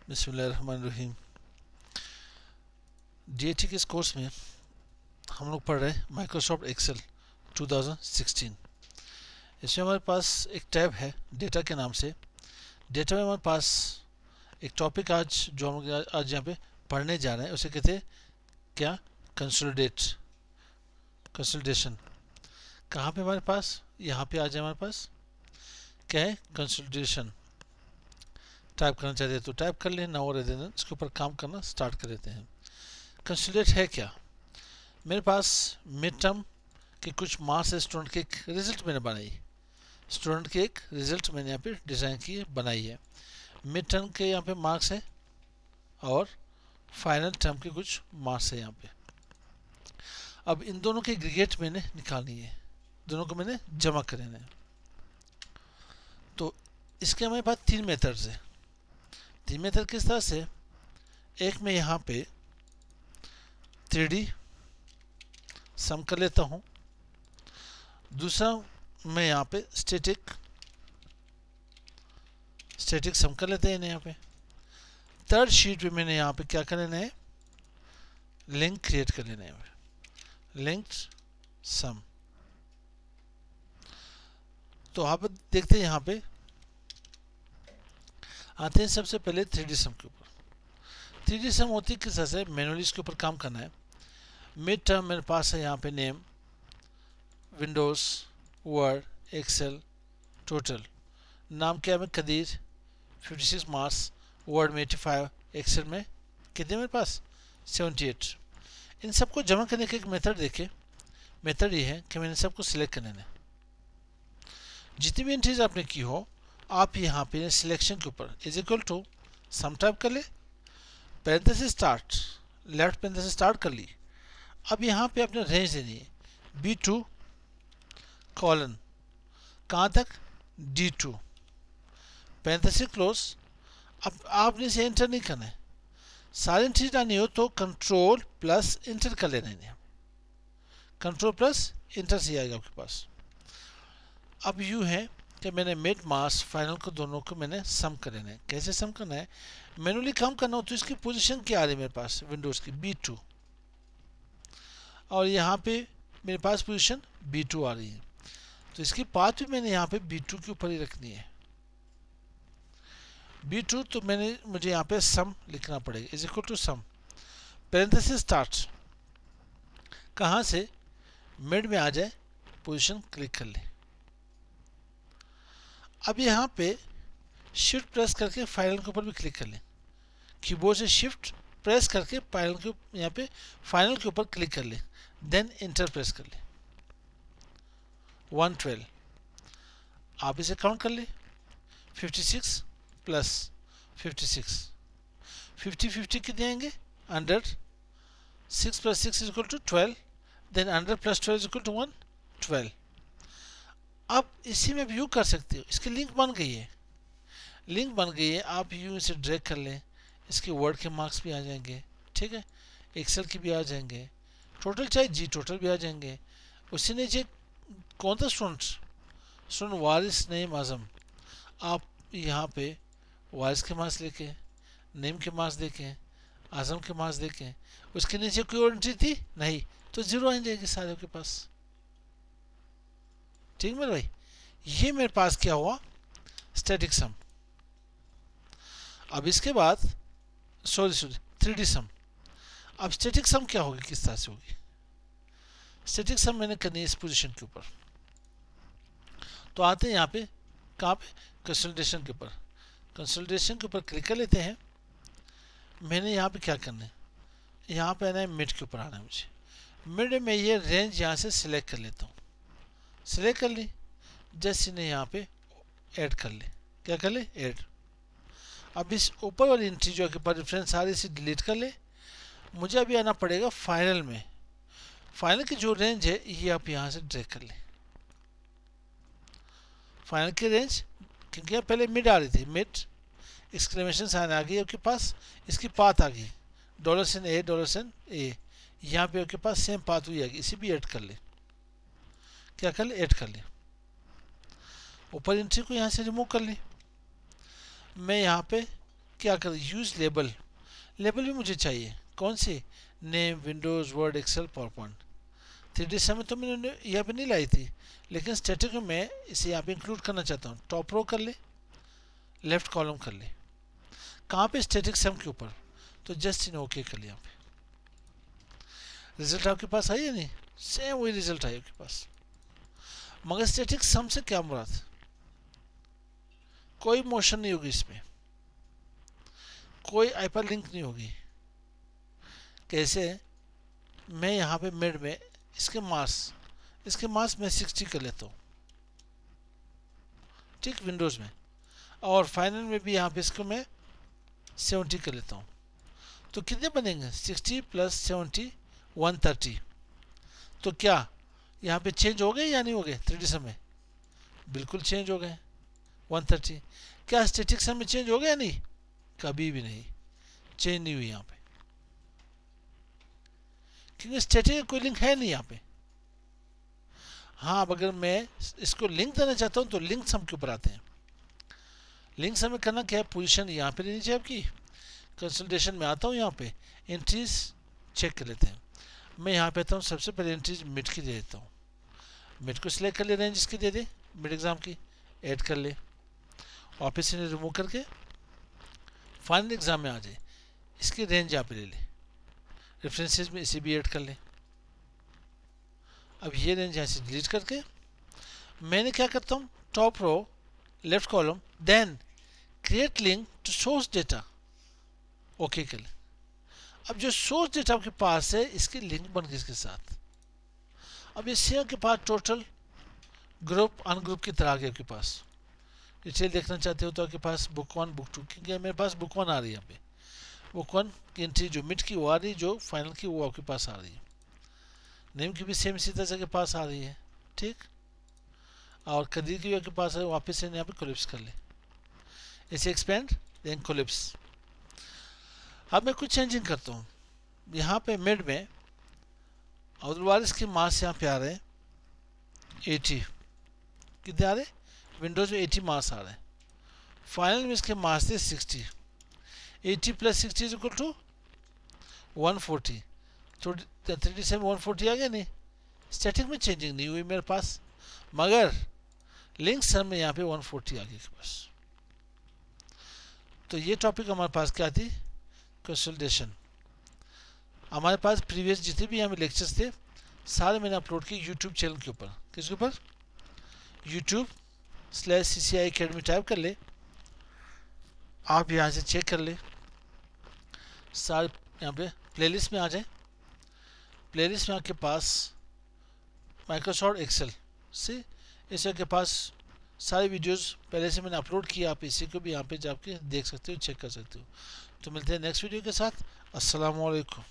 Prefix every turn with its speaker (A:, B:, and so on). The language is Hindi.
A: बिस्मिल्लाहिर्रहमानिर्रहीम। डीएटी के इस कोर्स में हम लोग पढ़ रहे हैं माइक्रोसॉफ्ट एक्सेल 2016। इसमें हमारे पास एक टैब है डेटा के नाम से। डेटा में हमारे पास एक टॉपिक आज जो हम लोग आज यहाँ पे पढ़ने जा रहे हैं उसे कहते हैं क्या, कंसोलिडेशन। कहाँ पे हमारे पास, यहाँ पे आ जाए हमारे पास क्या है, कंसोलिडेशन। टाइप करना चाहते हैं तो टाइप कर लें, ना और इसके ऊपर काम करना स्टार्ट कर देते हैं। कंसोलिडेट है क्या, मेरे पास मिड टर्म के कुछ मार्क्स है, स्टूडेंट के एक रिजल्ट मैंने बनाई, स्टूडेंट के एक रिजल्ट मैंने यहाँ पे डिज़ाइन की बनाई है। मिड टर्म के यहाँ पे मार्क्स है और फाइनल टर्म के कुछ मार्क्स है यहाँ पे। अब इन दोनों के एग्रीगेट मैंने निकालनी है, दोनों को मैंने जमा करना है। तो इसके हमारे पास तीन मेथड्स है। तीन मेथड किस तरह से, एक मैं यहाँ पे 3D सम कर लेता हूँ, दूसरा मैं यहाँ पे स्टैटिक सम कर लेते हैं यहाँ पे। थर्ड शीट पे मैंने यहाँ पे क्या कर लेना है, लिंक क्रिएट कर लेना है, लिंक्ड सम। तो आप देखते हैं यहाँ पे आते हैं सबसे पहले 3D सम के ऊपर। 3D सम होती है किस तरह से, मैनुअली इसके ऊपर काम करना है। मिड टर्म मेरे पास है यहाँ पे name, Windows, Word, Excel, total. नाम क्या है, मैं कदीर, 56 मार्क्स, वर्ड में 85, एक्सेल में कितने मेरे पास 78। इन सबको जमा करने का एक मेथड देखे, मेथड ये है कि मैंने सबको सिलेक्ट करना है। जितनी भी एंट्रीज आपने की हो, आप यहाँ पे सिलेक्शन के ऊपर is equal to sum type कर ले, parenthesis start, left parenthesis start कर ली। अब यहाँ पे अपने रेंज देनी है B2 कॉलन, कहाँ तक, D2, पैरेंथेसिस क्लोज। अब आपने इसे एंटर नहीं करना है, सारी एंट्री डालनी हो तो कंट्रोल प्लस इंटर कर लेना है, कंट्रोल प्लस इंटर से आएगा आपके पास। अब यूँ है कि मैंने मिड मार्क्स फाइनल को दोनों को मैंने सम कर लेना है। कैसे सम करना है, मैनुअली काम करना हो तो इसकी पोजीशन क्या आ रही है मेरे पास, विंडोज़ की B2, और यहाँ पे मेरे पास पोजीशन B2 आ रही है, तो इसकी पाथ भी मैंने यहाँ पे B2 के ऊपर ही रखनी है। B2 तो मुझे यहाँ पे सम लिखना पड़ेगा, is equal to sum, parenthesis start, कहाँ से, मिड में आ जाए, पोजीशन क्लिक कर ले। अब यहाँ पे शिफ्ट प्रेस करके फाइनल के ऊपर भी क्लिक कर लें, कीबोर्ड से शिफ्ट प्रेस करके फाइनल के यहाँ पे फाइनल के ऊपर क्लिक कर लें, देन इंटर प्रेस कर लें। 112 आप इसे काउंट कर ले, 56 प्लस 56, 50 कितने आएंगे, 100, 6 plus 6 is equal to 12, then 100 plus 12 is equal to 112। अब इसी में व्यू कर सकते हो, इसकी लिंक बन गई है, लिंक बन गई है। आप यूँ इसे ड्रैग कर लें, इसके वर्ड के मार्क्स भी आ जाएंगे, ठीक है, एक्सेल की भी आ जाएंगे, टोटल चाहे जी टोटल भी आ जाएंगे। उसी नीचे कौन सा स्टूडेंट वारिस नेम आज़म, आप यहाँ पे वारिस के मार्क्स लेके, नेम के मार्क्स देखें, आज़म के मार्क्स देखें, उसके नीचे कोई और एंट्री थी नहीं, तो जीरो आ जाएगी सारे के पास। ठीक मेरे भाई, ये मेरे पास क्या हुआ, स्टैटिक सम। अब इसके बाद सॉरी 3D सम। अब स्टैटिक सम क्या होगी, किस तरह से होगी, स्टैटिक सम मैंने करनी है इस पोजीशन के ऊपर। तो आते हैं यहाँ पे, कहाँ पे, कंसोलिडेशन के ऊपर। कंसोलिडेशन के ऊपर क्लिक कर लेते हैं। मैंने यहाँ पे क्या करना है, यहाँ पे आना है मिड के ऊपर आना है मुझे। मिड में ये रेंज यहाँ से सिलेक्ट कर लेता हूँ, सिलेक्ट कर ली, जैसे इन्हें यहाँ पे ऐड कर ले, क्या कर ले, ऐड। अब इस ऊपर वाली एंट्री जो के पास रेफरेंस आ रही इसे डिलीट कर ले। मुझे अभी आना पड़ेगा फाइनल में, फाइनल की जो रेंज है ये आप यहाँ से ड्रैग कर ले, फाइनल की रेंज, क्योंकि यहाँ पहले मिड आ रही थी, मिड एक्सक्लेमेशन साइन आ गई आपके पास, इसकी पाथ आ गई $A, यहाँ पे आपके पास सेम पाथ हुई आएगी, इसे भी ऐड कर ले, क्या कर ले, ऐड कर ले। ऊपर एंट्री को यहाँ से रिमूव कर ले, मैं यहाँ पे क्या कर, यूज लेबल, लेबल भी मुझे चाहिए, कौन सी, name, Windows, Word, Excel, PowerPoint. 3ds में तो मैंने यहाँ पे नहीं लाई थी, लेकिन स्टैटिक में मैं इसे यहाँ पे इंक्लूड करना चाहता हूँ। टॉप रो कर ले, लेफ्ट कॉलम कर ले, कहाँ पे, स्टैटिक सम के ऊपर, तो जस्ट इन ओके कर लिया। पे रिजल्ट आपके पास आई है नहीं, सेम वही रिजल्ट आई आपके पास, मगर स्टैटिक सम से क्या मुराद, कोई मोशन नहीं होगी इसमें, कोई हाइपर लिंक नहीं होगी। कैसे, मैं यहाँ पे मिड में इसके मास मैं 60 कर लेता हूँ, ठीक, विंडोज़ में, और फाइनल में भी यहाँ पे इसको मैं 70 कर लेता हूँ। तो कितने बनेंगे, 60 + 70 130। तो क्या यहाँ पे चेंज हो गए या नहीं हो गए, 3D सम में बिल्कुल चेंज हो गए 130। क्या स्टैटिक सम में चेंज हो गया, नहीं, कभी भी नहीं चेंज नहीं हुई यहाँ पे, क्योंकि स्टैटिक का कोई लिंक है नहीं यहाँ पे। हाँ, अब अगर मैं इसको लिंक देना चाहता हूँ तो लिंक सम के ऊपर आते हैं। लिंक सम में करना क्या है, पोजीशन यहाँ पे लेनी चाहिए आपकी, कंसल्टेशन में आता हूँ, यहाँ पे एंट्रीज चेक कर लेते हैं। मैं यहाँ पे आता हूँ, सबसे पहले एंट्रीज मिड की दे देता हूँ, मिड को सिलेक्ट कर ले, रेंज इसकी दे दे, मिड एग्जाम की ऐड कर ले, वापस से रिमूव करके फाइनल एग्जाम में आ जाए, इसकी रेंज यहाँ पे ले ले, रेफरेंसेस में इसे भी ऐड कर ले। अब ये रेंज यहाँ से डिलीट करके मैंने क्या करता हूँ, top row, left column, then create link to source data, okay कर ले। अब जो सोर्स डेटा आपके पास है, इसकी लिंक बन गई इसके साथ। अब इससे आपके पास टोटल ग्रुप अनग्रुप की तरह आ गया आपके पास। डिटेल देखना चाहते हो तो आपके पास बुक 1 बुक 2, क्योंकि मेरे पास बुक 1 आ रही है, यहाँ पे बुक 1 की एंट्री जो मिड की वो आ रही है, जो फाइनल की वो आपके पास आ रही है, नेम की भी सेम इसी तरह से के पास आ रही है, ठीक, और कदीर की भी आपके पास है, वापस से यहाँ पे कोलिप्स कर ले, इसे एक्सपेंड देन कोलिप्स। अब मैं कुछ चेंजिंग करता हूँ, यहाँ पे मिड में अब्दुल वारिस के मार्क्स यहाँ पे आ रहे हैं 80, कितने आ रहे, विंडोज़ में 80 मार्क्स आ रहे हैं, फाइनल में इसके मार्क्स थे 60, 80 + 60 = 140। तो 3D सम 140 आ गया, नहीं, स्टैटिक में चेंजिंग नहीं हुई मेरे पास, मगर लिंक सम में यहाँ पे 140 आ गई बस। तो ये टॉपिक हमारे पास क्या थी, कंसल्टेशन। हमारे पास प्रीवियस जितने भी यहाँ पे लेक्चर्स थे सारे मैंने अपलोड किए यूट्यूब चैनल के ऊपर, किसके ऊपर, YouTube/CCI Academy टाइप कर ले, आप यहाँ से चेक कर ले, सारे यहाँ पे प्लेलिस्ट में आ जाए, प्लेलिस्ट में आपके पास माइक्रोसॉफ्ट एक्सेल से इसे के पास सारे वीडियोस पहले से मैंने अपलोड किया, आप इसी को भी यहाँ पे जाके देख सकते हो, चेक कर सकते हो। तो मिलते हैं नेक्स्ट वीडियो के साथ, अस्सलाम वालेकुम।